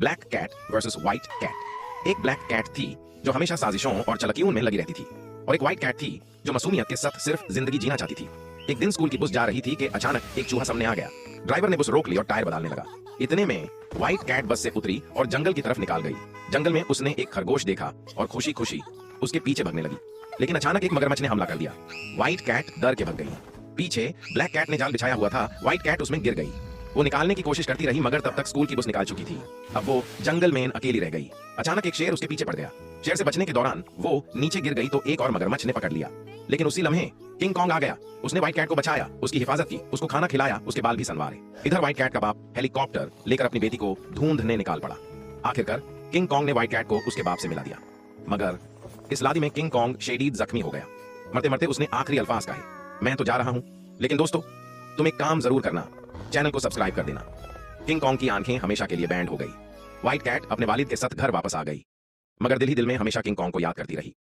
Black cat versus white cat. एक black cat थी जो हमेशा साजिशों और चालाकियों में लगी रहती थी, और एक व्हाइट कैट थी जो मासूमियत के साथ सिर्फ जिंदगी जीना चाहती थी। एक दिन स्कूल की बस जा रही थी कि अचानक एक चूहा सामने आ गया। ड्राइवर ने बस रोक ली और टायर बदलने लगा। इतने में व्हाइट कैट बस से उतरी और जंगल की तरफ निकाल गई। जंगल में उसने एक खरगोश देखा और खुशी खुशी उसके पीछे भागने लगी, लेकिन अचानक एक मगरमच्छ ने हमला कर दिया। व्हाइट कैट डर के भाग गई। पीछे ब्लैक कैट ने जाल बिछाया हुआ था। व्हाइट कैट उसमें गिर गई। वो निकालने की कोशिश करती रही, मगर तब तक स्कूल की बस निकाल चुकी थी। अब वो जंगल में अकेली रह गई। अचानक एक शेर उसके पीछे पड़ गया। शेर से बचने के दौरान वो नीचे गिर गई तो एक और मगरमच्छ ने पकड़ लिया, लेकिन उसी लम्हे किंग कॉन्ग आ गया। उसने व्हाइट कैट को बचाया, उसकी हिफाजत की, उसको खाना खिलाया, उसके बाल भी संवारे। इधर व्हाइट कैट का बाप हेलीकॉप्टर लेकर अपनी बेटी को ढूंढने निकाल पड़ा। आखिरकार किंग कॉन्ग ने व्हाइट कैट को उसके बाप से मिला दिया, मगर इस लादी में किंग कॉन्ग शदीद जख्मी हो गया। मरते मरते उसने आखिरी अल्फाज कहे, मैं तो जा रहा हूं, लेकिन दोस्तों तुम एक काम जरूर करना, चैनल को सब्सक्राइब कर देना। किंग कॉन्ग की आंखें हमेशा के लिए बैंड हो गई। व्हाइट कैट अपने वालिद के साथ घर वापस आ गई, मगर दिल ही दिल में हमेशा किंग कॉन्ग को याद करती रही।